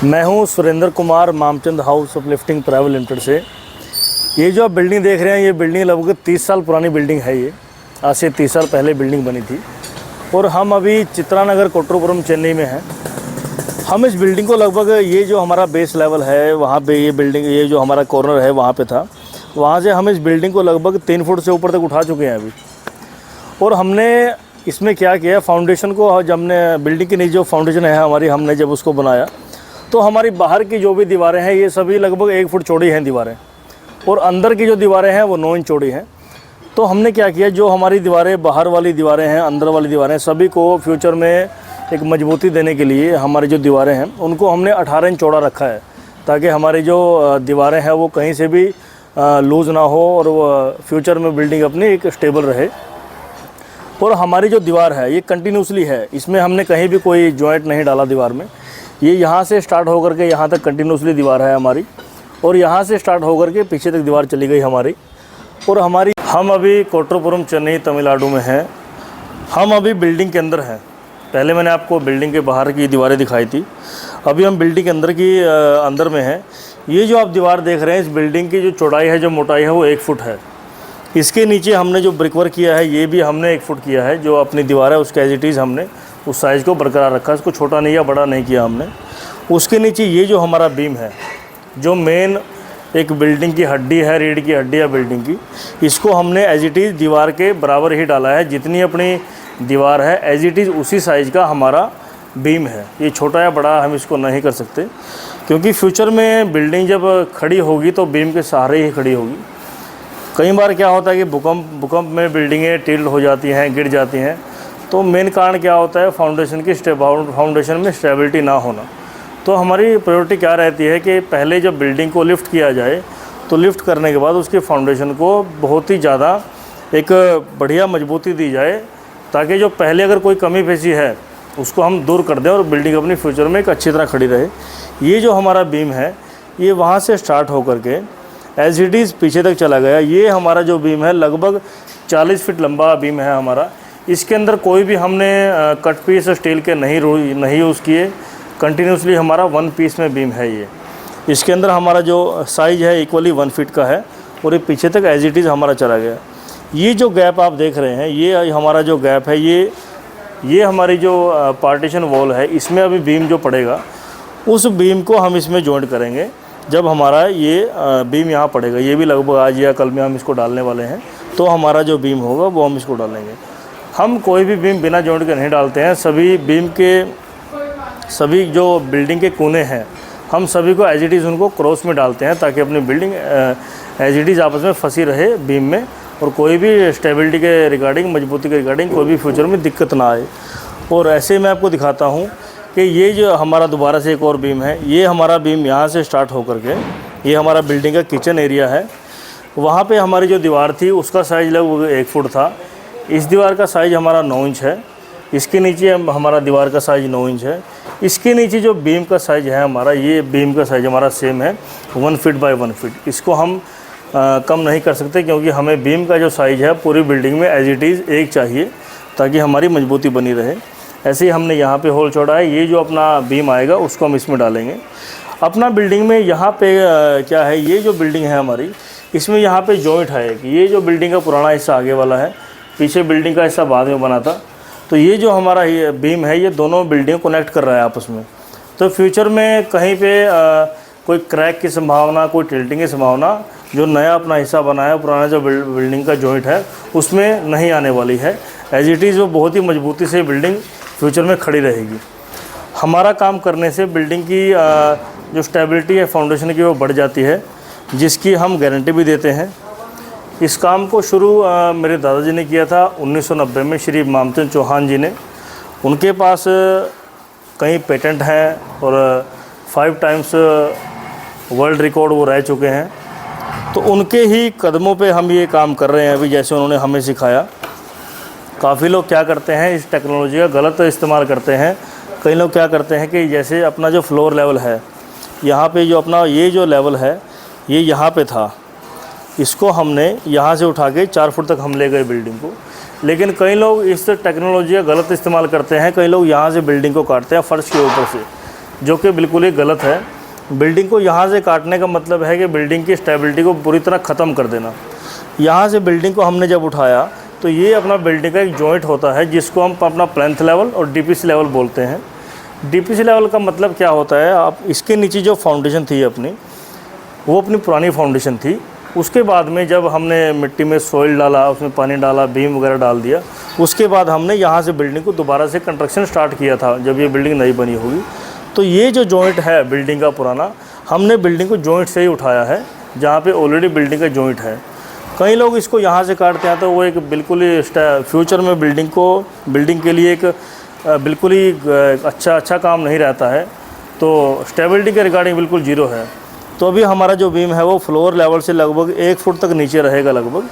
मैं हूं Surendra Kumar Mamchand house of lifting private limited से। ये जो आप बिल्डिंग देख रहे हैं, ये बिल्डिंग लगभग 30 साल पुरानी बिल्डिंग है। ये आज से 30 साल पहले बिल्डिंग बनी थी और हम अभी चित्रानगर कोट्टूपुरम चेन्नई में हैं। हम इस बिल्डिंग को लगभग ये जो हमारा बेस लेवल है वहाँ पे ये बिल्डिंग, ये जो हमारा कॉर्नर है वहाँ पे था, वहाँ से हम इस बिल्डिंग को लगभग 3 फुट से ऊपर तक उठा चुके हैं अभी। और हमने इसमें क्या किया, फाउंडेशन को जब हमने बिल्डिंग की नीचे जो फाउंडेशन है हमारी, हमने जब उसको बनाया तो हमारी बाहर की जो भी दीवारें हैं ये सभी लगभग 1 फुट चौड़ी हैं दीवारें, और अंदर की जो दीवारें हैं वो 9 इंच चौड़ी हैं। तो हमने क्या किया, जो हमारी दीवारें बाहर वाली दीवारें हैं, अंदर वाली दीवारें, सभी को फ्यूचर में एक मजबूती देने के लिए हमारी जो दीवारें हैं उनको हमने 18 इंच चौड़ा रखा है, ताकि हमारी जो दीवारें हैं वो कहीं से भी लूज़ ना हो और वो फ्यूचर में बिल्डिंग अपनी एक स्टेबल रहे। और हमारी जो दीवार है ये कंटिन्यूसली है, इसमें हमने कहीं भी कोई जॉइंट नहीं डाला दीवार में। ये यहाँ से स्टार्ट होकर के यहाँ तक कंटिन्यूसली दीवार है हमारी, और यहाँ से स्टार्ट होकर के पीछे तक दीवार चली गई हमारी। और हम अभी कोट्टूपुरम चेन्नई तमिलनाडु में हैं। हम अभी बिल्डिंग के अंदर हैं। पहले मैंने आपको बिल्डिंग के बाहर की दीवारें दिखाई थी, अभी हम बिल्डिंग के अंदर में हैं। ये जो आप दीवार देख रहे हैं, इस बिल्डिंग की जो चौड़ाई है, जो मोटाई है वो 1 फुट है। इसके नीचे हमने जो ब्रिकवर्क किया है ये भी हमने 1 फुट किया है। जो अपनी दीवार है उसके एज इट इज़ हमने उस साइज़ को बरकरार रखा, इसको छोटा नहीं या बड़ा नहीं किया हमने। उसके नीचे ये जो हमारा बीम है, जो मेन एक बिल्डिंग की हड्डी है, रीढ़ की हड्डी है बिल्डिंग की, इसको हमने एज इट इज़ दीवार के बराबर ही डाला है। जितनी अपनी दीवार है एज इट इज़ उसी साइज़ का हमारा बीम है। ये छोटा या बड़ा हम इसको नहीं कर सकते, क्योंकि फ्यूचर में बिल्डिंग जब खड़ी होगी तो बीम के सहारे ही खड़ी होगी। कई बार क्या होता है कि भूकंप में बिल्डिंगें टिल्ट हो जाती हैं, गिर जाती हैं। तो मेन कारण क्या होता है, फाउंडेशन में स्टेबिलिटी ना होना। तो हमारी प्रायोरिटी क्या रहती है कि पहले जब बिल्डिंग को लिफ्ट किया जाए तो लिफ्ट करने के बाद उसके फाउंडेशन को बहुत ही ज़्यादा एक बढ़िया मजबूती दी जाए, ताकि जो पहले अगर कोई कमी पेशी है उसको हम दूर कर दें और बिल्डिंग अपनी फ्यूचर में एक अच्छी तरह खड़ी रहे। ये जो हमारा बीम है ये वहाँ से स्टार्ट होकर के एज इट इज़ पीछे तक चला गया। ये हमारा जो बीम है लगभग 40 फीट लंबा बीम है हमारा। इसके अंदर कोई भी हमने कट पीस स्टील के नहीं यूज़ किए, कंटिन्यूसली हमारा 1 पीस में बीम है ये। इसके अंदर हमारा जो साइज़ है इक्वली 1 फीट का है, और ये पीछे तक एज इट इज़ हमारा चला गया। ये जो गैप आप देख रहे हैं, ये हमारा जो गैप है, ये हमारी जो पार्टीशन वॉल है, इसमें अभी बीम जो पड़ेगा उस बीम को हम इसमें जॉइंट करेंगे। जब हमारा ये बीम यहाँ पड़ेगा, ये भी लगभग आज या कल में हम इसको डालने वाले हैं, तो हमारा जो बीम होगा वो हम इसको डालेंगे। हम कोई भी बीम बिना जॉइंट के नहीं डालते हैं। सभी जो बिल्डिंग के कोने हैं हम सभी को एज इट इज़ उनको क्रॉस में डालते हैं, ताकि अपनी बिल्डिंग एज इट इज़ आपस में फंसी रहे बीम में, और कोई भी स्टेबिलिटी के रिगार्डिंग, मजबूती के रिगार्डिंग कोई भी फ्यूचर में दिक्कत ना आए। और ऐसे मैं आपको दिखाता हूँ कि ये जो हमारा दोबारा से एक और बीम है, ये हमारा बीम यहाँ से स्टार्ट होकर के ये हमारा बिल्डिंग का किचन एरिया है। वहाँ पे हमारी जो दीवार थी उसका साइज़ लगभग 1 फुट था। इस दीवार का साइज़ हमारा 9 इंच है। इसके नीचे हमारा दीवार का साइज़ 9 इंच है। इसके नीचे जो बीम का साइज़ है हमारा, ये बीम का साइज़ हमारा सेम है 1 फीट बाय 1 फीट। इसको हम कम नहीं कर सकते, क्योंकि हमें बीम का जो साइज़ है पूरी बिल्डिंग में एज इट इज़ एक चाहिए, ताकि हमारी मजबूती बनी रहे। ऐसे ही हमने यहाँ पे होल छोड़ा है। ये जो अपना बीम आएगा उसको हम इसमें डालेंगे। अपना बिल्डिंग में यहाँ पे क्या है, ये जो बिल्डिंग है हमारी, इसमें यहाँ पे जॉइंट है कि ये जो बिल्डिंग का पुराना हिस्सा आगे वाला है, पीछे बिल्डिंग का हिस्सा बाद में बना था। तो ये जो हमारा ये बीम है, ये दोनों बिल्डिंग कनेक्ट कर रहा है आपस में। तो फ्यूचर में कहीं पे कोई क्रैक की संभावना, कोई टिल्टिंग की संभावना, जो नया अपना हिस्सा बना है, पुराना जो बिल्डिंग का जॉइंट है उसमें नहीं आने वाली है। एज इट इज़ वो बहुत ही मजबूती से बिल्डिंग फ्यूचर में खड़ी रहेगी। हमारा काम करने से बिल्डिंग की जो स्टेबिलिटी है फाउंडेशन की वो बढ़ जाती है, जिसकी हम गारंटी भी देते हैं। इस काम को शुरू मेरे दादाजी ने किया था 1990 में, श्री मामचंद चौहान जी ने। उनके पास कई पेटेंट हैं और 5 टाइम्स वर्ल्ड रिकॉर्ड वो रह चुके हैं। तो उनके ही कदमों पे हम ये काम कर रहे हैं अभी, जैसे उन्होंने हमें सिखाया। काफ़ी लोग क्या करते हैं, इस टेक्नोलॉजी का गलत इस्तेमाल करते हैं। कई लोग क्या करते हैं कि जैसे अपना जो फ्लोर लेवल है, यहाँ पे जो अपना ये जो लेवल है ये यहाँ पे था, इसको हमने यहाँ से उठा के 4 फुट तक हम ले गए बिल्डिंग को। लेकिन कई लोग इस टेक्नोलॉजी का गलत इस्तेमाल करते हैं। कई लोग यहाँ से बिल्डिंग को काटते हैं फर्श के ऊपर से, जो कि बिल्कुल ही गलत है। बिल्डिंग को यहाँ से काटने का मतलब है कि बिल्डिंग की स्टेबिलिटी को पूरी तरह ख़त्म कर देना। यहाँ से बिल्डिंग को हमने जब उठाया तो ये अपना बिल्डिंग का एक जॉइंट होता है जिसको हम अपना प्लेंथ लेवल और डीपीसी लेवल बोलते हैं। डीपीसी लेवल का मतलब क्या होता है, आप इसके नीचे जो फाउंडेशन थी अपनी, वो अपनी पुरानी फाउंडेशन थी। उसके बाद में जब हमने मिट्टी में सॉइल डाला, उसमें पानी डाला, बीम वगैरह डाल दिया, उसके बाद हमने यहाँ से बिल्डिंग को दोबारा से कंस्ट्रक्शन स्टार्ट किया था जब ये बिल्डिंग नई बनी होगी। तो ये जो जॉइंट है बिल्डिंग का पुराना, हमने बिल्डिंग को जॉइंट से ही उठाया है जहाँ पे ऑलरेडी बिल्डिंग का जॉइंट है। कई लोग इसको यहाँ से काटते हैं तो वो एक बिल्कुल ही फ्यूचर में बिल्डिंग के लिए एक बिल्कुल ही अच्छा काम नहीं रहता है। तो स्टेबिलिटी के रिगार्डिंग बिल्कुल ज़ीरो है। तो अभी हमारा जो बीम है वो फ्लोर लेवल से लगभग 1 फुट तक नीचे रहेगा लगभग,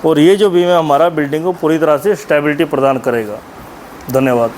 और ये जो बीम है हमारा बिल्डिंग को पूरी तरह से स्टेबिलिटी प्रदान करेगा। धन्यवाद।